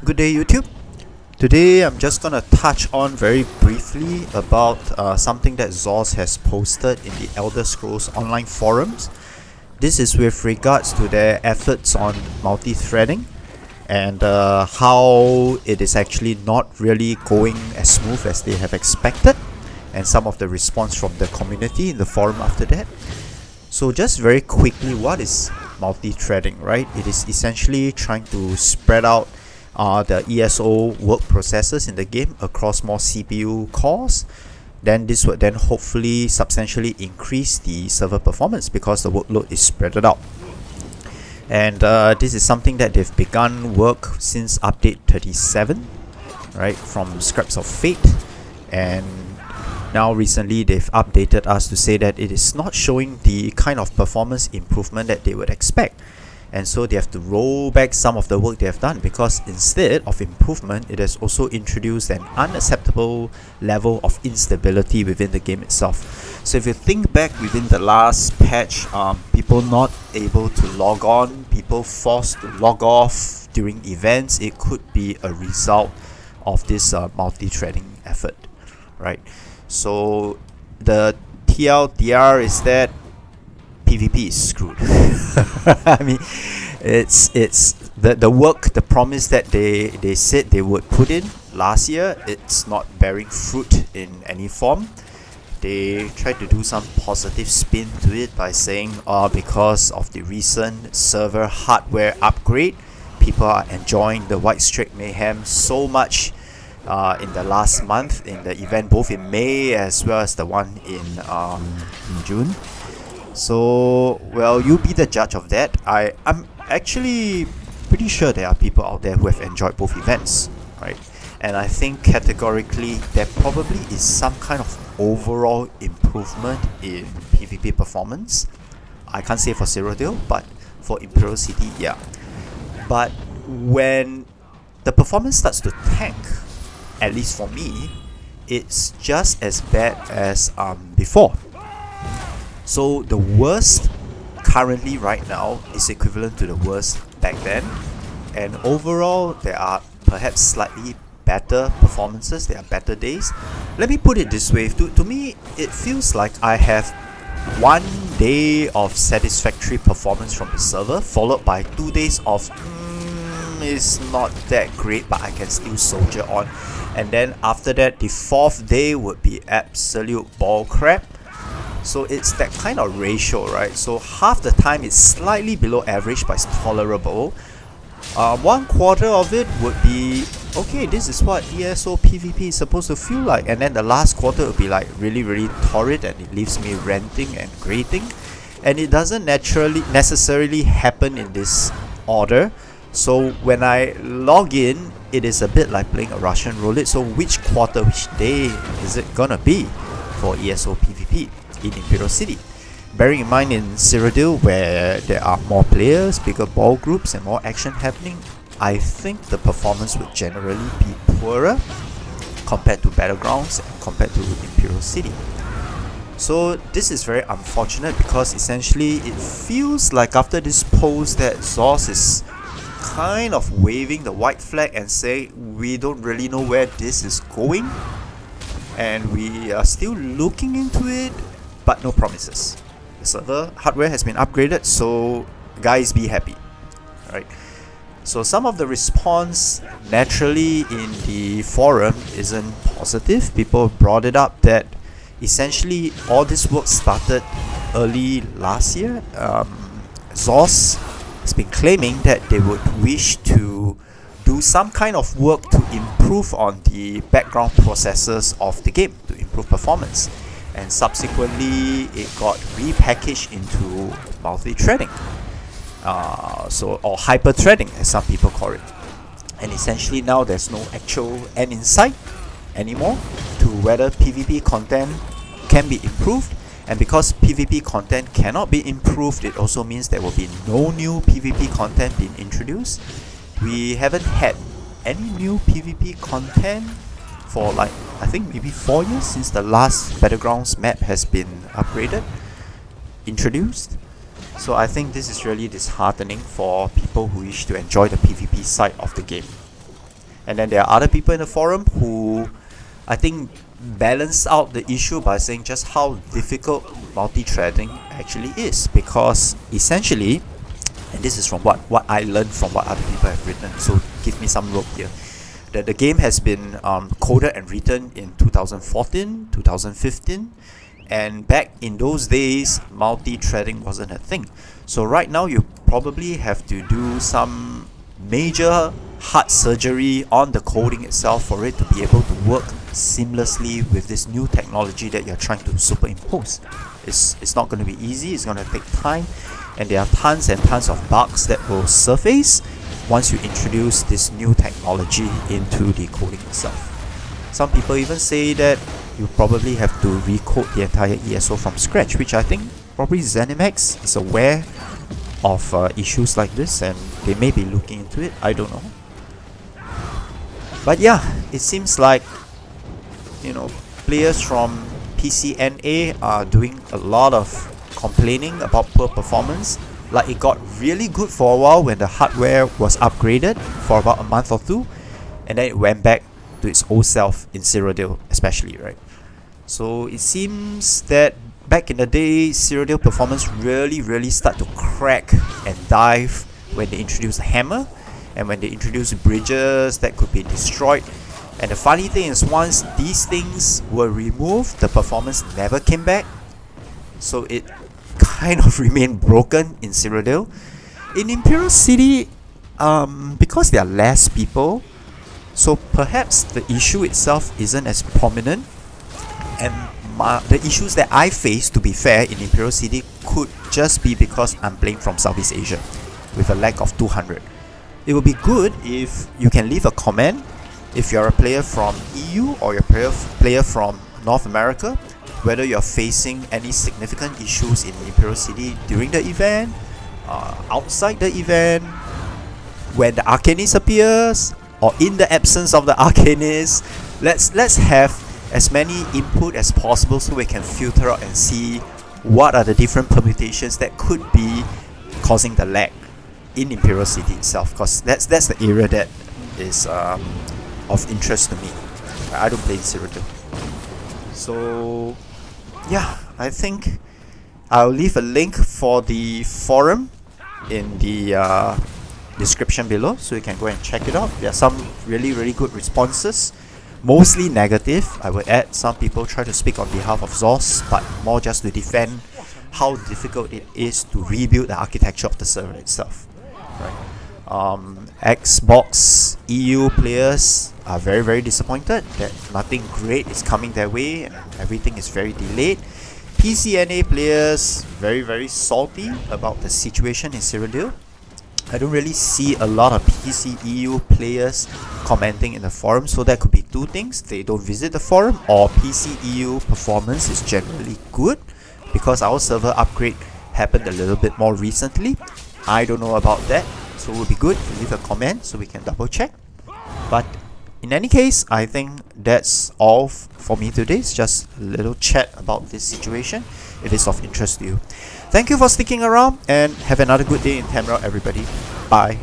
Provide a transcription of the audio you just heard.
Good day, YouTube. Today I'm just gonna touch on very briefly about something that Zos has posted in the Elder Scrolls Online forums. This is with regards to their efforts on multi-threading and how it is actually not really going as smooth as they have expected, and some of the response from the community in the forum after that. So just very quickly, what is multi-threading, right? It is essentially trying to spread out the ESO work processes in the game across more CPU cores. Then this would then hopefully substantially increase the server performance because the workload is spread out. And this is something that they've begun work since update 37, right, from Scraps of Fate. And now recently they've updated us to say that it is not showing the kind of performance improvement that they would expect. And so they have to roll back some of the work they have done, because instead of improvement, it has also introduced an unacceptable level of instability within the game itself. So if you think back within the last patch, people not able to log on, people forced to log off during events, it could be a result of this multi-threading effort, right? So the TLDR is that PvP is screwed. I mean, it's the work, the promise that they said they would put in last year, it's not bearing fruit in any form. They tried to do some positive spin to it by saying because of the recent server hardware upgrade, people are enjoying the White Streak Mayhem so much in the last month, in the event both in May as well as the one in June. So, well, you be the judge of that. I'm actually pretty sure there are people out there who have enjoyed both events, right? And I think categorically there probably is some kind of overall improvement in PvP performance. I can't say for Cyrodiil, but for Imperial City, yeah. But when the performance starts to tank, at least for me, it's just as bad as before. So the worst currently right now is equivalent to the worst back then, and overall there are perhaps slightly better performances, there are better days. Let me put it this way, to me it feels like I have 1 day of satisfactory performance from the server, followed by 2 days of it's not that great but I can still soldier on, and then after that the 4th day would be absolute ball crap. So it's that kind of ratio, right? So half the time it's slightly below average but it's tolerable. 1/4 of it would be okay, this is what ESO PvP is supposed to feel like, and then the last quarter would be like really torrid and it leaves me ranting and grating, and it doesn't necessarily happen in this order. So when I log in, it is a bit like playing a Russian roulette. So which quarter, which day is it gonna be for ESO PvP in Imperial City? Bearing in mind in Cyrodiil, where there are more players, bigger ball groups and more action happening, I think the performance would generally be poorer compared to Battlegrounds and compared to Imperial City. So this is very unfortunate, because essentially it feels like after this post that Zos is kind of waving the white flag and saying we don't really know where this is going and we are still looking into it, but no promises. The server hardware has been upgraded, so guys, be happy, right? So some of the response naturally in the forum isn't positive. People brought it up that essentially all this work started early last year. Zos has been claiming that they would wish to do some kind of work to improve on the background processes of the game, to improve performance, and subsequently it got repackaged into multi-threading, or hyper-threading as some people call it. And essentially now there's no actual end in sight anymore to whether PvP content can be improved. And because PvP content cannot be improved, it also means there will be no new PvP content being introduced. We haven't had any new PvP content for like, I think maybe 4 years since the last Battlegrounds map has been introduced. So I think this is really disheartening for people who wish to enjoy the PvP side of the game. And then there are other people in the forum who I think balance out the issue by saying just how difficult multi-threading actually is, because essentially, and this is from what I learned from what other people have written, so give me some rope here, that the game has been coded and written in 2014, 2015, and back in those days multi-threading wasn't a thing. So right now you probably have to do some major heart surgery on the coding itself for it to be able to work seamlessly with this new technology that you're trying to superimpose. It's not going to be easy, it's going to take time, and there are tons and tons of bugs that will surface once you introduce this new technology into the coding itself. Some people even say that you probably have to recode the entire ESO from scratch, which I think probably ZeniMax is aware of issues like this and they may be looking into it, I don't know. But yeah, it seems like, you know, players from PCNA are doing a lot of complaining about poor performance. Like, it got really good for a while when the hardware was upgraded for about a month or two, and then it went back to its old self in Cyrodiil especially, right? So it seems that back in the day, Cyrodiil performance really start to crack and dive when they introduced the hammer and when they introduced bridges that could be destroyed. And the funny thing is, once these things were removed, the performance never came back. So it kind of remained broken in Cyrodiil. In Imperial City, because there are less people, so perhaps the issue itself isn't as prominent, and the issues that I face, to be fair, in Imperial City could just be because I'm playing from Southeast Asia with a lag of 200. It would be good if you can leave a comment if you're a player from EU or you're a player from North America, whether you're facing any significant issues in Imperial City during the event, outside the event, when the Arcanist appears, or in the absence of the Arcanist. Let's have as many input as possible so we can filter out and see what are the different permutations that could be causing the lag in Imperial City itself, because that's the area that is of interest to me. I don't play in Cyrodiil. So yeah, I think I'll leave a link for the forum in the description below, so you can go and check it out. There are some really good responses, mostly negative. I would add, some people try to speak on behalf of ZOS, but more just to defend how difficult it is to rebuild the architecture of the server itself, right? Xbox EU players are very disappointed that nothing great is coming their way and everything is very delayed. PCNA players very salty about the situation in Cyrodiil. I don't really see a lot of PC EU players commenting in the forum, so that could be two things: they don't visit the forum, or PC EU performance is generally good because our server upgrade happened a little bit more recently. I don't know about that, so it would be good if you leave a comment so we can double check. But in any case, I think that's all for me today. It's just a little chat about this situation if it's of interest to you. Thank you for sticking around and have another good day in Tamra, everybody. Bye.